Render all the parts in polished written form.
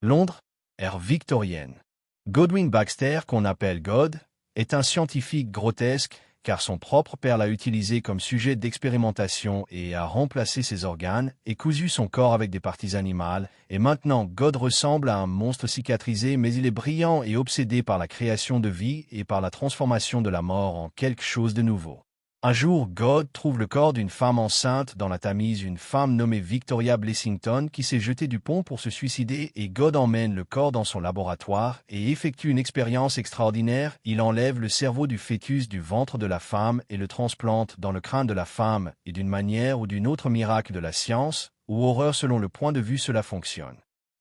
Londres, ère victorienne. Godwin Baxter, qu'on appelle God, est un scientifique grotesque car son propre père l'a utilisé comme sujet d'expérimentation et a remplacé ses organes et cousu son corps avec des parties animales, et maintenant God ressemble à un monstre cicatrisé, mais il est brillant et obsédé par la création de vie et par la transformation de la mort en quelque chose de nouveau. Un jour, God trouve le corps d'une femme enceinte dans la Tamise, une femme nommée Victoria Blessington qui s'est jetée du pont pour se suicider, et God emmène le corps dans son laboratoire et effectue une expérience extraordinaire. Il enlève le cerveau du fœtus du ventre de la femme et le transplante dans le crâne de la femme, et d'une manière ou d'une autre, miracle de la science, ou horreur selon le point de vue, cela fonctionne.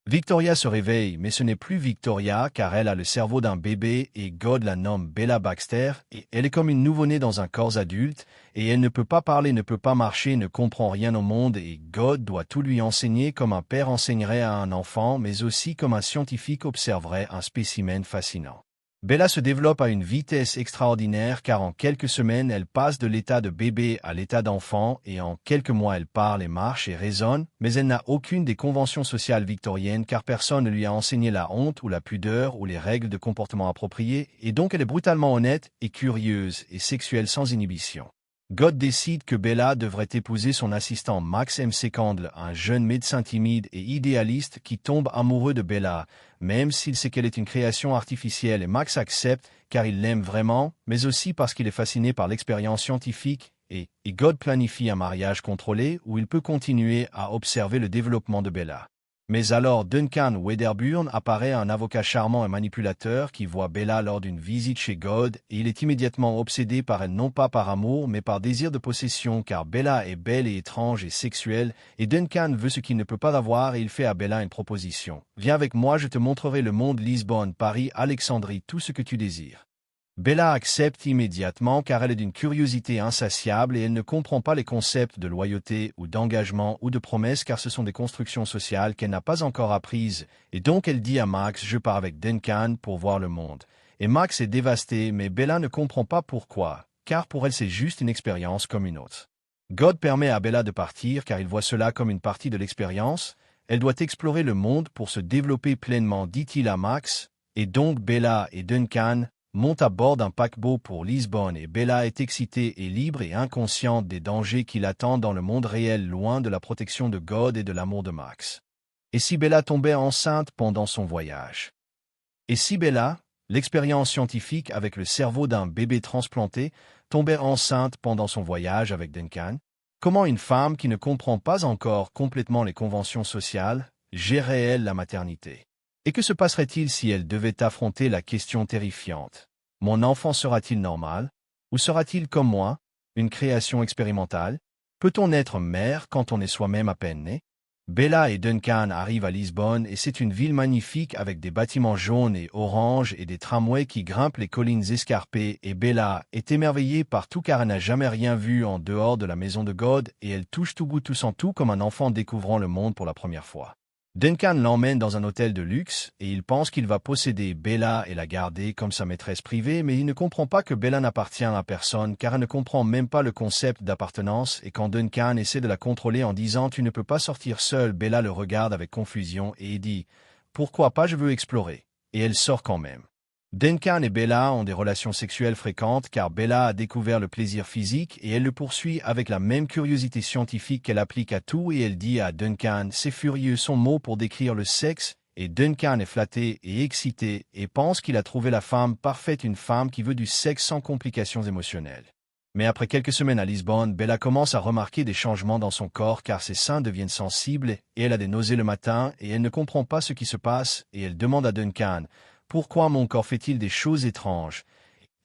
Victoria se réveille, mais ce n'est plus Victoria car elle a le cerveau d'un bébé et God la nomme Bella Baxter, et elle est comme une nouveau-née dans un corps adulte, et elle ne peut pas parler, ne peut pas marcher, ne comprend rien au monde, et God doit tout lui enseigner comme un père enseignerait à un enfant, mais aussi comme un scientifique observerait un spécimen fascinant. Bella se développe à une vitesse extraordinaire car en quelques semaines elle passe de l'état de bébé à l'état d'enfant, et en quelques mois elle parle et marche et raisonne, mais elle n'a aucune des conventions sociales victoriennes car personne ne lui a enseigné la honte ou la pudeur ou les règles de comportement appropriées, et donc elle est brutalement honnête et curieuse et sexuelle sans inhibition. God décide que Bella devrait épouser son assistant Max McCandless, un jeune médecin timide et idéaliste qui tombe amoureux de Bella, même s'il sait qu'elle est une création artificielle, et Max accepte car il l'aime vraiment, mais aussi parce qu'il est fasciné par l'expérience scientifique, et God planifie un mariage contrôlé où il peut continuer à observer le développement de Bella. Mais alors Duncan Wedderburn apparaît, un avocat charmant et manipulateur qui voit Bella lors d'une visite chez God, et il est immédiatement obsédé par elle, non pas par amour mais par désir de possession car Bella est belle et étrange et sexuelle, et Duncan veut ce qu'il ne peut pas avoir, et il fait à Bella une proposition. « Viens avec moi, je te montrerai le monde, Lisbonne, Paris, Alexandrie, tout ce que tu désires. » Bella accepte immédiatement car elle est d'une curiosité insatiable et elle ne comprend pas les concepts de loyauté ou d'engagement ou de promesse car ce sont des constructions sociales qu'elle n'a pas encore apprises, et donc elle dit à Max « Je pars avec Duncan pour voir le monde ». Et Max est dévasté, mais Bella ne comprend pas pourquoi, car pour elle c'est juste une expérience comme une autre. God permet à Bella de partir car il voit cela comme une partie de l'expérience. Elle doit explorer le monde pour se développer pleinement, dit-il à Max, et donc Bella et Duncan monte à bord d'un paquebot pour Lisbonne, et Bella est excitée et libre et inconsciente des dangers qui l'attendent dans le monde réel, loin de la protection de God et de l'amour de Max. Et si Bella tombait enceinte pendant son voyage? Et si Bella, l'expérience scientifique avec le cerveau d'un bébé transplanté, tombait enceinte pendant son voyage avec Duncan? Comment une femme qui ne comprend pas encore complètement les conventions sociales gérerait-elle la maternité? Et que se passerait-il si elle devait affronter la question terrifiante: mon enfant sera-t-il normal? Ou sera-t-il comme moi, une création expérimentale? Peut-on être mère quand on est soi-même à peine né? Bella et Duncan arrivent à Lisbonne, et c'est une ville magnifique avec des bâtiments jaunes et oranges et des tramways qui grimpent les collines escarpées, et Bella est émerveillée par tout car elle n'a jamais rien vu en dehors de la maison de God, et elle touche tout goût tout en tout comme un enfant découvrant le monde pour la première fois. Duncan l'emmène dans un hôtel de luxe, et il pense qu'il va posséder Bella et la garder comme sa maîtresse privée, mais il ne comprend pas que Bella n'appartient à personne car elle ne comprend même pas le concept d'appartenance, et quand Duncan essaie de la contrôler en disant « Tu ne peux pas sortir seule », Bella le regarde avec confusion et dit « Pourquoi pas, je veux explorer », et elle sort quand même. Duncan et Bella ont des relations sexuelles fréquentes car Bella a découvert le plaisir physique et elle le poursuit avec la même curiosité scientifique qu'elle applique à tout, et elle dit à Duncan « C'est furieux », son mot pour décrire le sexe, et Duncan est flatté et excité et pense qu'il a trouvé la femme parfaite, une femme qui veut du sexe sans complications émotionnelles. Mais après quelques semaines à Lisbonne, Bella commence à remarquer des changements dans son corps car ses seins deviennent sensibles et elle a des nausées le matin et elle ne comprend pas ce qui se passe, et elle demande à Duncan « Pourquoi mon corps fait-il des choses étranges ?»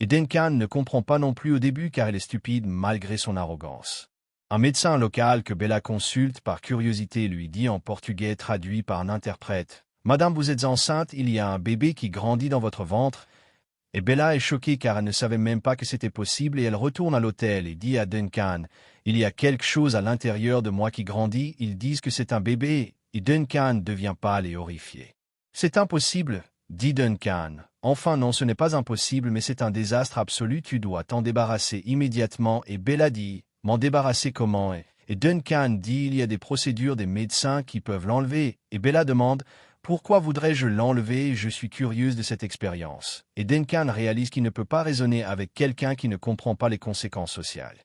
Et Duncan ne comprend pas non plus au début car elle est stupide malgré son arrogance. Un médecin local que Bella consulte par curiosité lui dit en portugais traduit par un interprète « Madame, vous êtes enceinte, il y a un bébé qui grandit dans votre ventre ?» Et Bella est choquée car elle ne savait même pas que c'était possible, et elle retourne à l'hôtel et dit à Duncan « Il y a quelque chose à l'intérieur de moi qui grandit, ils disent que c'est un bébé », et Duncan devient pâle et horrifié. « C'est impossible », dit Duncan. « Enfin non, ce n'est pas impossible, mais c'est un désastre absolu, tu dois t'en débarrasser immédiatement. » Et Bella dit « M'en débarrasser comment ?» Et Duncan dit « Il y a des procédures des médecins qui peuvent l'enlever. » Et Bella demande « Pourquoi voudrais-je l'enlever? Je suis curieuse de cette expérience. Et Duncan réalise qu'il ne peut pas raisonner avec quelqu'un qui ne comprend pas les conséquences sociales.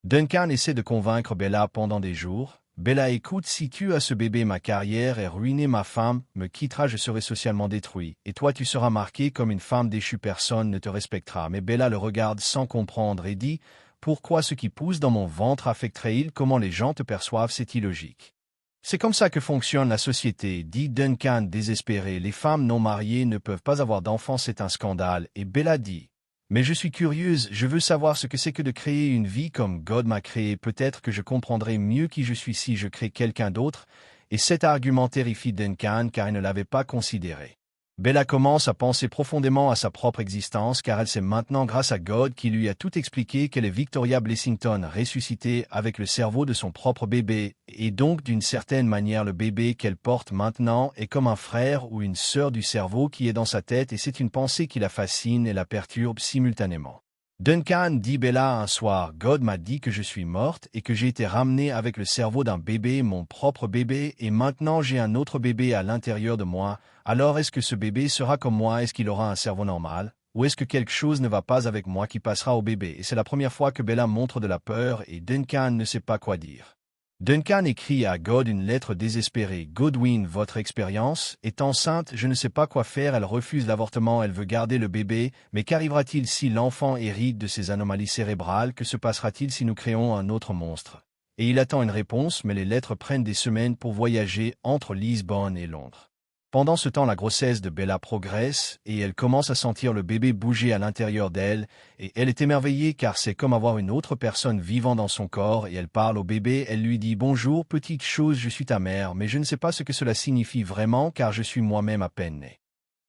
Duncan essaie de convaincre Bella pendant des jours. Bella écoute, si tu as ce bébé, ma carrière est ruinée, ma femme me quittera, je serai socialement détruit. Et toi tu seras marqué comme une femme déchue, personne ne te respectera. Mais Bella le regarde sans comprendre et dit, pourquoi ce qui pousse dans mon ventre affecterait-il comment les gens te perçoivent? C'est illogique. C'est comme ça que fonctionne la société, dit Duncan désespéré. Les femmes non mariées ne peuvent pas avoir d'enfants, c'est un scandale. Et Bella dit, mais je suis curieuse, je veux savoir ce que c'est que de créer une vie comme God m'a créé. Peut-être que je comprendrai mieux qui je suis si je crée quelqu'un d'autre. Et cet argument terrifie Duncan car il ne l'avait pas considéré. Bella commence à penser profondément à sa propre existence car elle sait maintenant grâce à God qui lui a tout expliqué qu'elle est Victoria Blessington ressuscitée avec le cerveau de son propre bébé, et donc d'une certaine manière le bébé qu'elle porte maintenant est comme un frère ou une sœur du cerveau qui est dans sa tête, et c'est une pensée qui la fascine et la perturbe simultanément. Duncan dit Bella un soir, God m'a dit que je suis morte et que j'ai été ramenée avec le cerveau d'un bébé, mon propre bébé, et maintenant j'ai un autre bébé à l'intérieur de moi. Alors est-ce que ce bébé sera comme moi? Est-ce qu'il aura un cerveau normal? Ou est-ce que quelque chose ne va pas avec moi qui passera au bébé? Et c'est la première fois que Bella montre de la peur et Duncan ne sait pas quoi dire. Duncan écrit à God une lettre désespérée. Godwin, votre expérience est enceinte, je ne sais pas quoi faire, elle refuse l'avortement, elle veut garder le bébé, mais qu'arrivera-t-il si l'enfant hérite de ses anomalies cérébrales? Que se passera-t-il si nous créons un autre monstre? Et il attend une réponse, mais les lettres prennent des semaines pour voyager entre Lisbonne et Londres. Pendant ce temps, la grossesse de Bella progresse et elle commence à sentir le bébé bouger à l'intérieur d'elle, et elle est émerveillée car c'est comme avoir une autre personne vivant dans son corps, et elle parle au bébé, elle lui dit « Bonjour, petite chose, je suis ta mère, mais je ne sais pas ce que cela signifie vraiment car je suis moi-même à peine né. »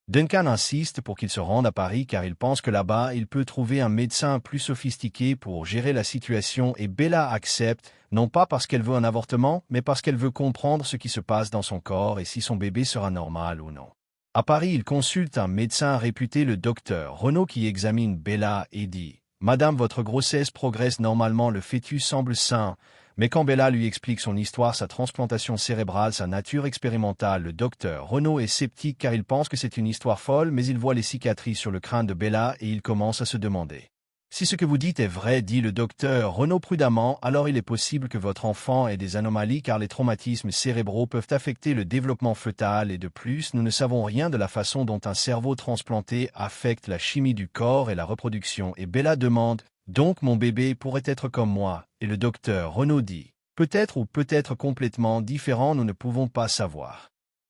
Duncan insiste pour qu'il se rende à Paris car il pense que là-bas, il peut trouver un médecin plus sophistiqué pour gérer la situation, et Bella accepte, non pas parce qu'elle veut un avortement, mais parce qu'elle veut comprendre ce qui se passe dans son corps et si son bébé sera normal ou non. À Paris, il consulte un médecin réputé, le docteur Renaud, qui examine Bella et dit « Madame, votre grossesse progresse normalement, le fœtus semble sain. » Mais quand Bella lui explique son histoire, sa transplantation cérébrale, sa nature expérimentale, le docteur Renaud est sceptique car il pense que c'est une histoire folle, mais il voit les cicatrices sur le crâne de Bella et il commence à se demander. Si ce que vous dites est vrai, dit le docteur Renaud prudemment, alors il est possible que votre enfant ait des anomalies car les traumatismes cérébraux peuvent affecter le développement fœtal, et de plus, nous ne savons rien de la façon dont un cerveau transplanté affecte la chimie du corps et la reproduction. Et Bella demande, donc mon bébé pourrait être comme moi, et le docteur Renaud dit, peut-être ou peut-être complètement différent, nous ne pouvons pas savoir.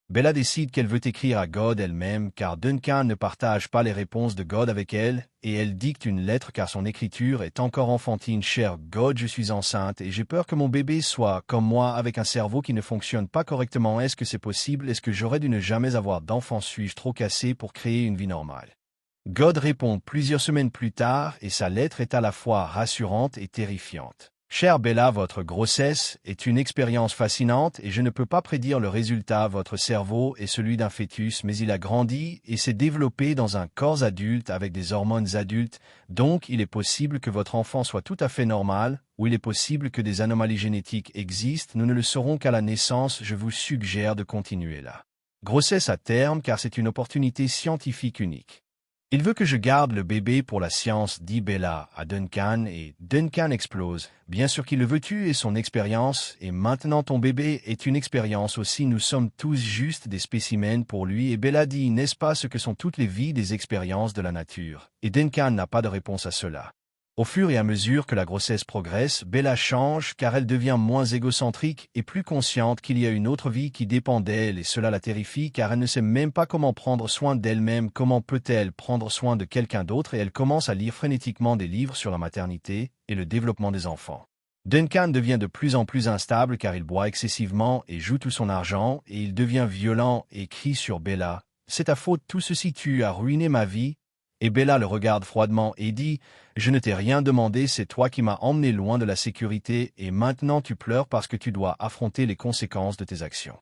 Bella décide qu'elle veut écrire à God elle-même car Duncan ne partage pas les réponses de God avec elle, et elle dicte une lettre car son écriture est encore enfantine. Cher God, je suis enceinte et j'ai peur que mon bébé soit comme moi avec un cerveau qui ne fonctionne pas correctement. Est-ce que c'est possible? Est-ce que j'aurais dû ne jamais avoir d'enfant? Suis-je trop cassé pour créer une vie normale? God répond plusieurs semaines plus tard et sa lettre est à la fois rassurante et terrifiante. Chère Bella, votre grossesse est une expérience fascinante et je ne peux pas prédire le résultat. Votre cerveau est celui d'un fœtus, mais il a grandi et s'est développé dans un corps adulte avec des hormones adultes, donc il est possible que votre enfant soit tout à fait normal, ou il est possible que des anomalies génétiques existent, nous ne le saurons qu'à la naissance. Je vous suggère de continuer la grossesse à terme car c'est une opportunité scientifique unique. Il veut que je garde le bébé pour la science, dit Bella à Duncan, et Duncan explose. Bien sûr qu'il le veut, tu et son expérience, et maintenant ton bébé est une expérience aussi, nous sommes tous juste des spécimens pour lui. Et Bella dit, n'est-ce pas ce que sont toutes les vies, des expériences de la nature? Et Duncan n'a pas de réponse à cela. Au fur et à mesure que la grossesse progresse, Bella change car elle devient moins égocentrique et plus consciente qu'il y a une autre vie qui dépend d'elle, et cela la terrifie car elle ne sait même pas comment prendre soin d'elle-même. Comment peut-elle prendre soin de quelqu'un d'autre? Et elle commence à lire frénétiquement des livres sur la maternité et le développement des enfants. Duncan devient de plus en plus instable car il boit excessivement et joue tout son argent, et il devient violent et crie sur Bella. C'est ta faute, tout ceci, tu as ruiné ma vie. Et Bella le regarde froidement et dit, « Je ne t'ai rien demandé, c'est toi qui m'as emmené loin de la sécurité, et maintenant tu pleures parce que tu dois affronter les conséquences de tes actions. »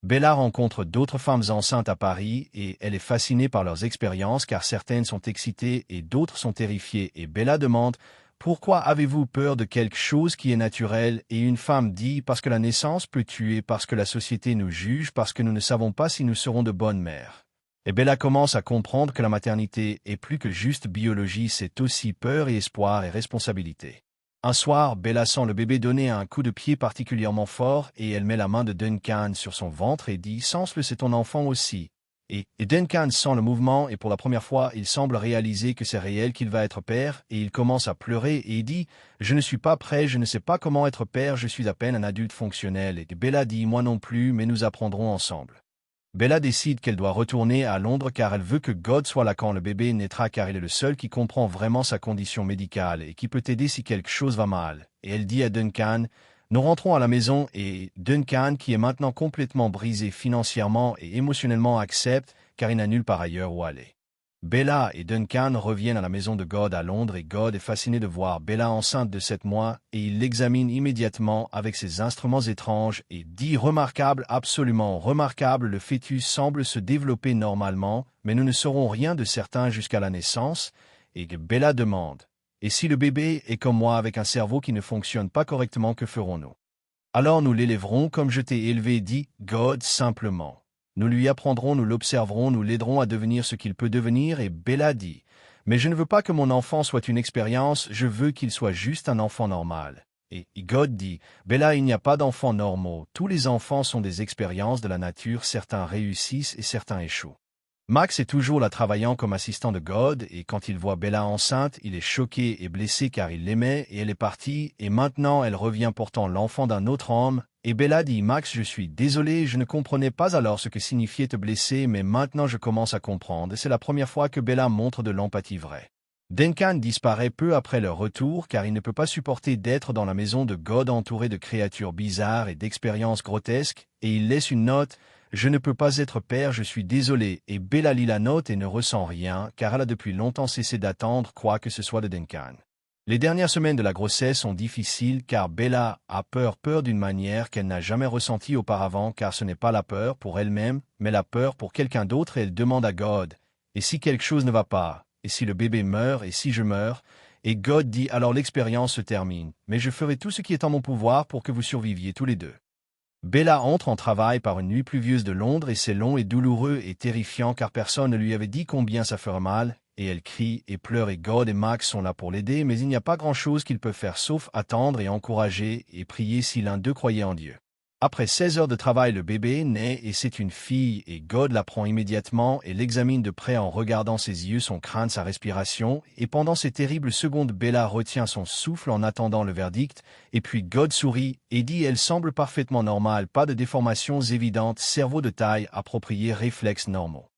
Bella rencontre d'autres femmes enceintes à Paris et elle est fascinée par leurs expériences car certaines sont excitées et d'autres sont terrifiées, et Bella demande, « Pourquoi avez-vous peur de quelque chose qui est naturel? Et une femme dit, parce que la naissance peut tuer, parce que la société nous juge, parce que nous ne savons pas si nous serons de bonnes mères. Et Bella commence à comprendre que la maternité est plus que juste biologie, c'est aussi peur et espoir et responsabilité. Un soir, Bella sent le bébé donner un coup de pied particulièrement fort et elle met la main de Duncan sur son ventre et dit « Sens-le, c'est ton enfant aussi ». Et Duncan sent le mouvement et pour la première fois, il semble réaliser que c'est réel qu'il va être père et il commence à pleurer et il dit « Je ne suis pas prêt, je ne sais pas comment être père, je suis à peine un adulte fonctionnel ». Et Bella dit « Moi non plus, mais nous apprendrons ensemble ». Bella décide qu'elle doit retourner à Londres car elle veut que God soit là quand le bébé naîtra car il est le seul qui comprend vraiment sa condition médicale et qui peut aider si quelque chose va mal. Et elle dit à Duncan « Nous rentrons à la maison et Duncan, qui est maintenant complètement brisé financièrement et émotionnellement, accepte car il n'a nulle part ailleurs où aller. Bella et Duncan reviennent à la maison de God à Londres et God est fasciné de voir Bella enceinte de 7 mois et il l'examine immédiatement avec ses instruments étranges et dit « Remarquable, absolument remarquable, le fœtus semble se développer normalement, mais nous ne saurons rien de certain jusqu'à la naissance. » Et Bella demande « Et si le bébé est comme moi avec un cerveau qui ne fonctionne pas correctement, que ferons-nous? » Alors nous l'élèverons comme je t'ai élevé, dit God simplement. Nous lui apprendrons, nous l'observerons, nous l'aiderons à devenir ce qu'il peut devenir, et Bella dit « Mais je ne veux pas que mon enfant soit une expérience, je veux qu'il soit juste un enfant normal. » Et God dit « Bella, il n'y a pas d'enfants normaux, tous les enfants sont des expériences de la nature, certains réussissent et certains échouent. » Max est toujours là travaillant comme assistant de God, et quand il voit Bella enceinte, il est choqué et blessé car il l'aimait, et elle est partie, et maintenant elle revient portant l'enfant d'un autre homme, et Bella dit « Max, je suis désolé, je ne comprenais pas alors ce que signifiait te blesser, mais maintenant je commence à comprendre, et c'est la première fois que Bella montre de l'empathie vraie. » Duncan disparaît peu après leur retour car il ne peut pas supporter d'être dans la maison de God entouré de créatures bizarres et d'expériences grotesques, et il laisse une note « Je ne peux pas être père, je suis désolé » et Bella lit la note et ne ressent rien car elle a depuis longtemps cessé d'attendre quoi que ce soit de Duncan. Les dernières semaines de la grossesse sont difficiles car Bella a peur d'une manière qu'elle n'a jamais ressentie auparavant car ce n'est pas la peur pour elle-même, mais la peur pour quelqu'un d'autre et elle demande à God « Et si quelque chose ne va pas? Et si le bébé meurt? Et si je meurs? » Et God dit « Alors l'expérience se termine, mais je ferai tout ce qui est en mon pouvoir pour que vous surviviez tous les deux. » Bella entre en travail par une nuit pluvieuse de Londres et c'est long et douloureux et terrifiant car personne ne lui avait dit combien ça ferait mal, et elle crie et pleure et God et Max sont là pour l'aider mais il n'y a pas grand-chose qu'ils peuvent faire sauf attendre et encourager et prier si l'un d'eux croyait en Dieu. Après 16 heures de travail, le bébé naît et c'est une fille et God la prend immédiatement et l'examine de près en regardant ses yeux, son crâne, sa respiration et pendant ces terribles secondes, Bella retient son souffle en attendant le verdict et puis God sourit et dit « Elle semble parfaitement normale, pas de déformations évidentes, cerveau de taille appropriée, réflexes normaux. »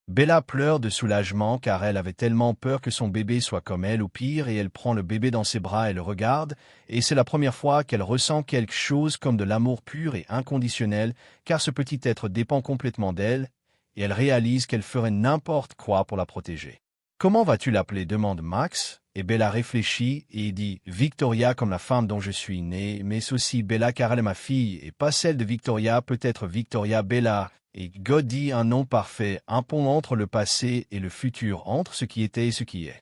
Bella pleure de soulagement car elle avait tellement peur que son bébé soit comme elle ou pire et elle prend le bébé dans ses bras et le regarde et c'est la première fois qu'elle ressent quelque chose comme de l'amour pur et inconditionnel car ce petit être dépend complètement d'elle et elle réalise qu'elle ferait n'importe quoi pour la protéger. « Comment vas-tu l'appeler » demande Max et Bella réfléchit et dit « Victoria comme la femme dont je suis née, mais c'est aussi Bella car elle est ma fille et pas celle de Victoria, peut-être Victoria Bella. » Et God dit un nom parfait, un pont entre le passé et le futur, entre ce qui était et ce qui est.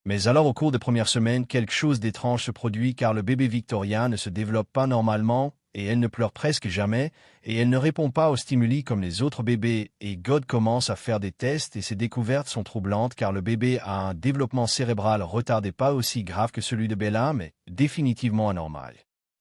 Mais alors au cours des premières semaines, quelque chose d'étrange se produit car le bébé Victoria ne se développe pas normalement et elle ne pleure presque jamais et elle ne répond pas aux stimuli comme les autres bébés et God commence à faire des tests et ses découvertes sont troublantes car le bébé a un développement cérébral retardé pas aussi grave que celui de Bella mais définitivement anormal.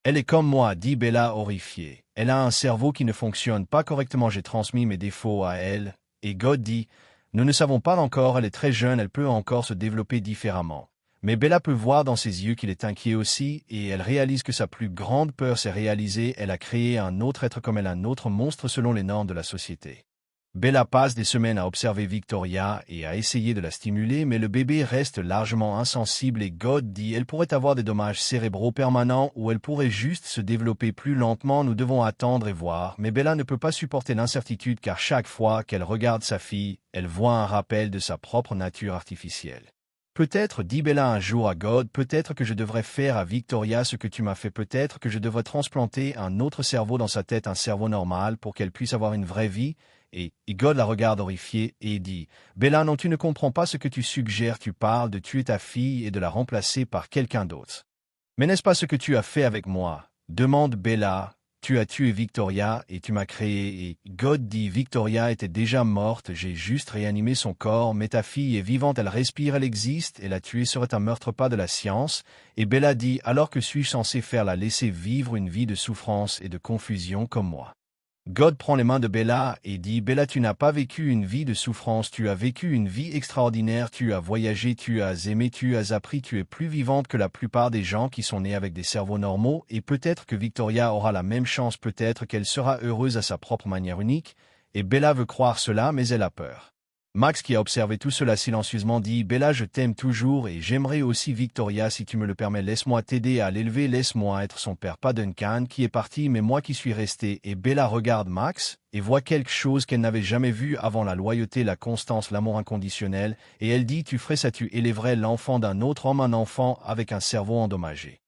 Elle est comme moi, dit Bella horrifiée. Elle a un cerveau qui ne fonctionne pas correctement, j'ai transmis mes défauts à elle. Et God dit, nous ne savons pas encore, elle est très jeune, elle peut encore se développer différemment. Mais Bella peut voir dans ses yeux qu'il est inquiet aussi, et elle réalise que sa plus grande peur s'est réalisée, elle a créé un autre être comme elle, un autre monstre selon les normes de la société. Bella passe des semaines à observer Victoria et à essayer de la stimuler, mais le bébé reste largement insensible et God dit elle pourrait avoir des dommages cérébraux permanents ou elle pourrait juste se développer plus lentement, nous devons attendre et voir. Mais Bella ne peut pas supporter l'incertitude car chaque fois qu'elle regarde sa fille, elle voit un rappel de sa propre nature artificielle. Peut-être, dit Bella un jour à God, peut-être que je devrais faire à Victoria ce que tu m'as fait, peut-être que je devrais transplanter un autre cerveau dans sa tête, un cerveau normal pour qu'elle puisse avoir une vraie vie. Et God la regarde horrifiée et dit « Bella, non, tu ne comprends pas ce que tu suggères, tu parles de tuer ta fille et de la remplacer par quelqu'un d'autre. Mais n'est-ce pas ce que tu as fait avec moi? Demande Bella. Tu as tué Victoria et tu m'as créé. Et God dit Victoria était déjà morte, j'ai juste réanimé son corps, mais ta fille est vivante, elle respire, elle existe, et la tuer serait un meurtre pas de la science. Et Bella dit alors que suis-je censé faire, la laisser vivre une vie de souffrance et de confusion comme moi? God prend les mains de Bella et dit « Bella, tu n'as pas vécu une vie de souffrance, tu as vécu une vie extraordinaire, tu as voyagé, tu as aimé, tu as appris, tu es plus vivante que la plupart des gens qui sont nés avec des cerveaux normaux, et peut-être que Victoria aura la même chance, peut-être qu'elle sera heureuse à sa propre manière unique, et Bella veut croire cela, mais elle a peur. » Max, qui a observé tout cela silencieusement, dit « Bella, je t'aime toujours et j'aimerais aussi Victoria si tu me le permets. Laisse-moi t'aider à l'élever, laisse-moi être son père, pas Duncan qui est parti, mais moi qui suis resté. » Et Bella regarde Max et voit quelque chose qu'elle n'avait jamais vu avant, la loyauté, la constance, l'amour inconditionnel, et elle dit « Tu ferais ça, tu élèverais l'enfant d'un autre homme, un enfant avec un cerveau endommagé. »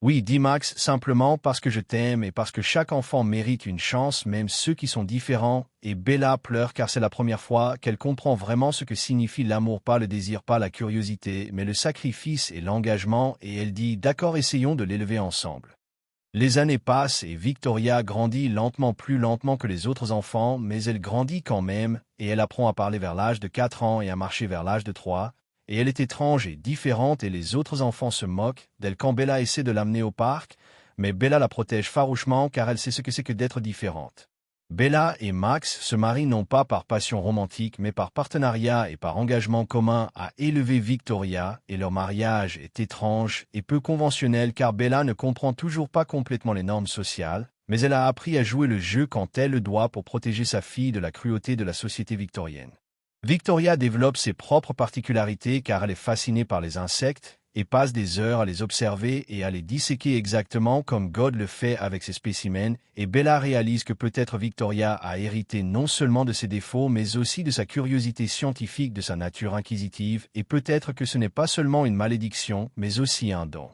Oui, dit Max, simplement parce que je t'aime et parce que chaque enfant mérite une chance, même ceux qui sont différents, et Bella pleure car c'est la première fois qu'elle comprend vraiment ce que signifie l'amour, pas le désir, pas la curiosité, mais le sacrifice et l'engagement, et elle dit « D'accord, essayons de l'élever ensemble. » Les années passent et Victoria grandit lentement, plus lentement que les autres enfants, mais elle grandit quand même, et elle apprend à parler vers l'âge de 4 ans et à marcher vers l'âge de 3. Et elle est étrange et différente et les autres enfants se moquent d'elle quand Bella essaie de l'amener au parc, mais Bella la protège farouchement car elle sait ce que c'est que d'être différente. Bella et Max se marient non pas par passion romantique mais par partenariat et par engagement commun à élever Victoria, et leur mariage est étrange et peu conventionnel car Bella ne comprend toujours pas complètement les normes sociales, mais elle a appris à jouer le jeu quand elle le doit pour protéger sa fille de la cruauté de la société victorienne. Victoria développe ses propres particularités car elle est fascinée par les insectes et passe des heures à les observer et à les disséquer exactement comme God le fait avec ses spécimens, et Bella réalise que peut-être Victoria a hérité non seulement de ses défauts mais aussi de sa curiosité scientifique, de sa nature inquisitive, et peut-être que ce n'est pas seulement une malédiction mais aussi un don.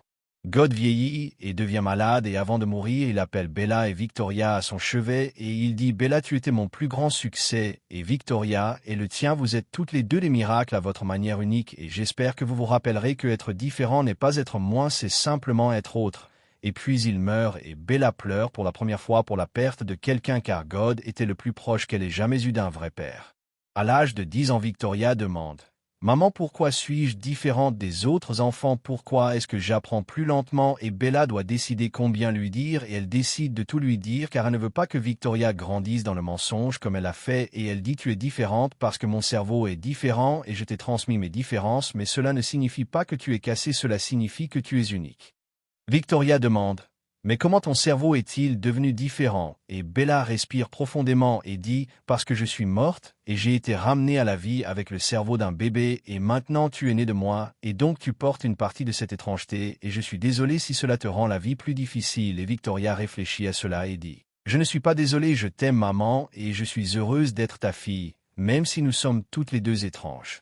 God vieillit et devient malade et avant de mourir, il appelle Bella et Victoria à son chevet et il dit « Bella, tu étais mon plus grand succès et Victoria est le tien, vous êtes toutes les deux des miracles à votre manière unique et j'espère que vous vous rappellerez que être différent n'est pas être moins, c'est simplement être autre. » Et puis il meurt et Bella pleure pour la première fois pour la perte de quelqu'un car God était le plus proche qu'elle ait jamais eu d'un vrai père. À l'âge de 10 ans, Victoria demande « Maman, pourquoi suis-je différente des autres enfants? Pourquoi est-ce que j'apprends plus lentement? » Et Bella doit décider combien lui dire et elle décide de tout lui dire car elle ne veut pas que Victoria grandisse dans le mensonge comme elle a fait et elle dit « Tu es différente parce que mon cerveau est différent et je t'ai transmis mes différences, mais cela ne signifie pas que tu es cassé, cela signifie que tu es unique. » Victoria demande « Mais comment ton cerveau est-il devenu différent ?» Et Bella respire profondément et dit « Parce que je suis morte, et j'ai été ramenée à la vie avec le cerveau d'un bébé, et maintenant tu es né de moi, et donc tu portes une partie de cette étrangeté, et je suis désolée si cela te rend la vie plus difficile. » Et Victoria réfléchit à cela et dit « Je ne suis pas désolée, je t'aime maman, et je suis heureuse d'être ta fille, même si nous sommes toutes les deux étranges. »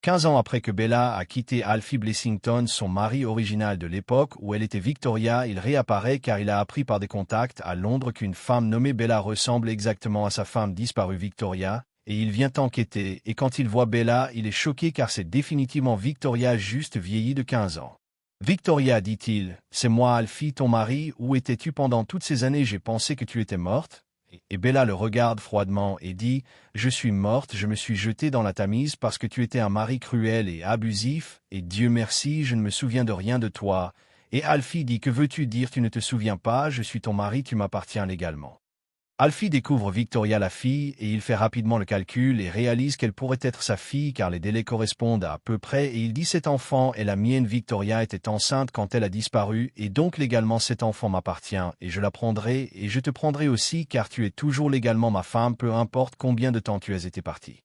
15 ans après que Bella a quitté Alfie Blessington, son mari original de l'époque où elle était Victoria, il réapparaît car il a appris par des contacts à Londres qu'une femme nommée Bella ressemble exactement à sa femme disparue Victoria, et il vient enquêter, et quand il voit Bella, il est choqué car c'est définitivement Victoria juste vieillie de 15 ans. « Victoria, dit-il, c'est moi Alfie, ton mari, où étais-tu pendant toutes ces années? J'ai pensé que tu étais morte. » Et Bella le regarde froidement et dit « Je suis morte, je me suis jetée dans la Tamise parce que tu étais un mari cruel et abusif, et Dieu merci, je ne me souviens de rien de toi. » Et Alfie dit « Que veux-tu dire, tu ne te souviens pas, je suis ton mari, tu m'appartiens légalement. » Alfie découvre Victoria la fille et il fait rapidement le calcul et réalise qu'elle pourrait être sa fille car les délais correspondent à peu près et il dit « Cet enfant est la mienne, Victoria était enceinte quand elle a disparu et donc légalement cet enfant m'appartient et je la prendrai et je te prendrai aussi car tu es toujours légalement ma femme peu importe combien de temps tu as été partie. »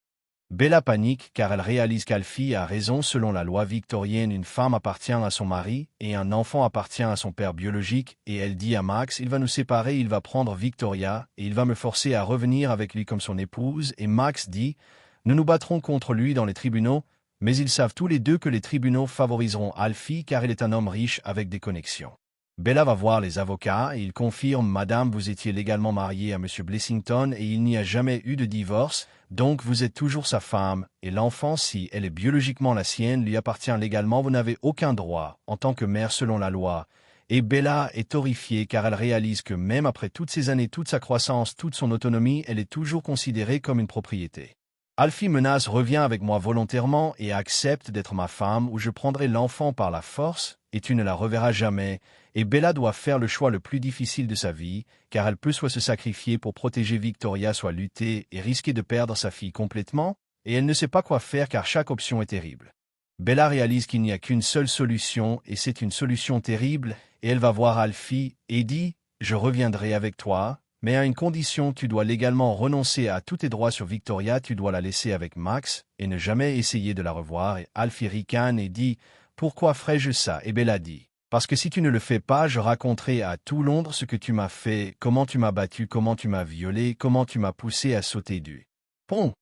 Bella panique car elle réalise qu'Alfie a raison. Selon la loi victorienne, une femme appartient à son mari et un enfant appartient à son père biologique et elle dit à Max « Il va nous séparer, il va prendre Victoria et il va me forcer à revenir avec lui comme son épouse. » Et Max dit « Nous nous battrons contre lui dans les tribunaux, mais ils savent tous les deux que les tribunaux favoriseront Alfie car il est un homme riche avec des connexions. » Bella va voir les avocats et ils confirment « Madame, vous étiez légalement mariée à Monsieur Blessington et il n'y a jamais eu de divorce, donc vous êtes toujours sa femme, et l'enfant, si elle est biologiquement la sienne, lui appartient légalement, vous n'avez aucun droit, en tant que mère selon la loi. » Et Bella est horrifiée car elle réalise que même après toutes ces années, toute sa croissance, toute son autonomie, elle est toujours considérée comme une propriété. Alfie menace « Reviens avec moi volontairement et accepte d'être ma femme ou je prendrai l'enfant par la force et tu ne la reverras jamais. » Et Bella doit faire le choix le plus difficile de sa vie, car elle peut soit se sacrifier pour protéger Victoria, soit lutter et risquer de perdre sa fille complètement, et elle ne sait pas quoi faire car chaque option est terrible. Bella réalise qu'il n'y a qu'une seule solution, et c'est une solution terrible, et elle va voir Alfie et dit « Je reviendrai avec toi, mais à une condition, tu dois légalement renoncer à tous tes droits sur Victoria, tu dois la laisser avec Max, et ne jamais essayer de la revoir. » Et Alfie ricane et dit « Pourquoi ferais-je ça ?» Et Bella dit « Parce que si tu ne le fais pas, je raconterai à tout Londres ce que tu m'as fait, comment tu m'as battu, comment tu m'as violé, comment tu m'as poussé à sauter du pont.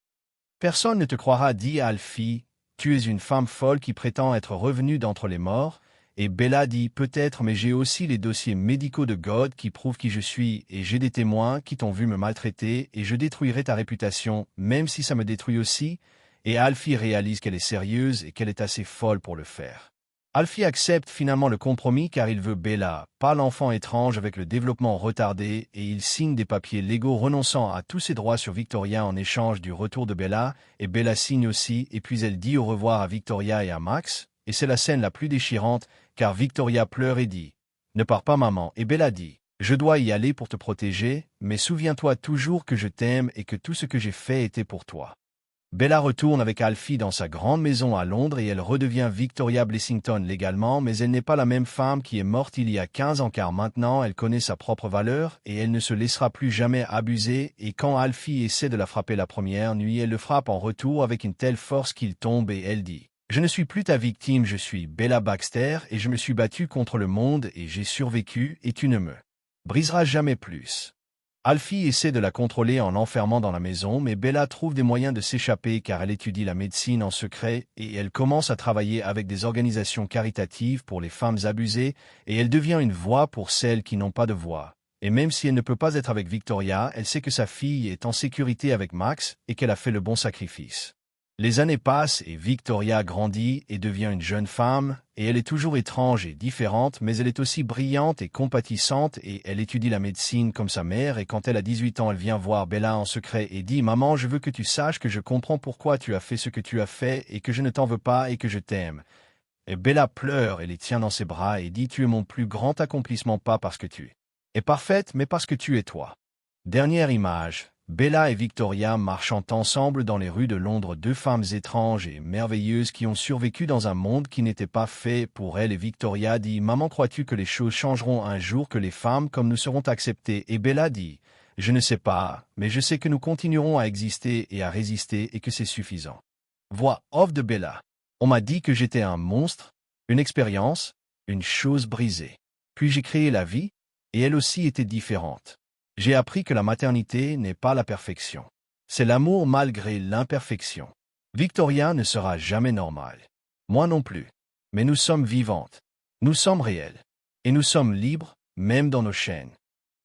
Personne ne te croira, dit Alfie. Tu es une femme folle qui prétend être revenue d'entre les morts. » Et Bella dit « Peut-être, mais j'ai aussi les dossiers médicaux de God qui prouvent qui je suis, et j'ai des témoins qui t'ont vu me maltraiter, et je détruirai ta réputation, même si ça me détruit aussi. » Et Alfie réalise qu'elle est sérieuse et qu'elle est assez folle pour le faire. Alfie accepte finalement le compromis car il veut Bella, pas l'enfant étrange avec le développement retardé, et il signe des papiers légaux renonçant à tous ses droits sur Victoria en échange du retour de Bella, et Bella signe aussi, et puis elle dit au revoir à Victoria et à Max, et c'est la scène la plus déchirante, car Victoria pleure et dit « Ne pars pas maman », et Bella dit « Je dois y aller pour te protéger, mais souviens-toi toujours que je t'aime et que tout ce que j'ai fait était pour toi. » Bella retourne avec Alfie dans sa grande maison à Londres et elle redevient Victoria Blessington légalement, mais elle n'est pas la même femme qui est morte il y a 15 ans car maintenant elle connaît sa propre valeur et elle ne se laissera plus jamais abuser, et quand Alfie essaie de la frapper la première nuit, elle le frappe en retour avec une telle force qu'il tombe et elle dit « Je ne suis plus ta victime, je suis Bella Baxter et je me suis battue contre le monde et j'ai survécu et tu ne me briseras jamais plus. » Alfie essaie de la contrôler en l'enfermant dans la maison, mais Bella trouve des moyens de s'échapper car elle étudie la médecine en secret et elle commence à travailler avec des organisations caritatives pour les femmes abusées et elle devient une voix pour celles qui n'ont pas de voix. Et même si elle ne peut pas être avec Victoria, elle sait que sa fille est en sécurité avec Max et qu'elle a fait le bon sacrifice. Les années passent et Victoria grandit et devient une jeune femme, et elle est toujours étrange et différente, mais elle est aussi brillante et compatissante et elle étudie la médecine comme sa mère, et quand elle a 18 ans, elle vient voir Bella en secret et dit « Maman, je veux que tu saches que je comprends pourquoi tu as fait ce que tu as fait et que je ne t'en veux pas et que je t'aime. » Et Bella pleure et les tient dans ses bras et dit « Tu es mon plus grand accomplissement, pas parce que tu es parfaite, mais parce que tu es toi. » Dernière image. Bella et Victoria marchant ensemble dans les rues de Londres, deux femmes étranges et merveilleuses qui ont survécu dans un monde qui n'était pas fait pour elles, et Victoria dit « Maman, crois-tu que les choses changeront un jour, que les femmes comme nous seront acceptées ?» Et Bella dit « Je ne sais pas, mais je sais que nous continuerons à exister et à résister et que c'est suffisant. » Voix off de Bella. On m'a dit que j'étais un monstre, une expérience, une chose brisée. Puis j'ai créé la vie, et elle aussi était différente. J'ai appris que la maternité n'est pas la perfection. C'est l'amour malgré l'imperfection. Victoria ne sera jamais normale. Moi non plus. Mais nous sommes vivantes. Nous sommes réelles. Et nous sommes libres, même dans nos chaînes.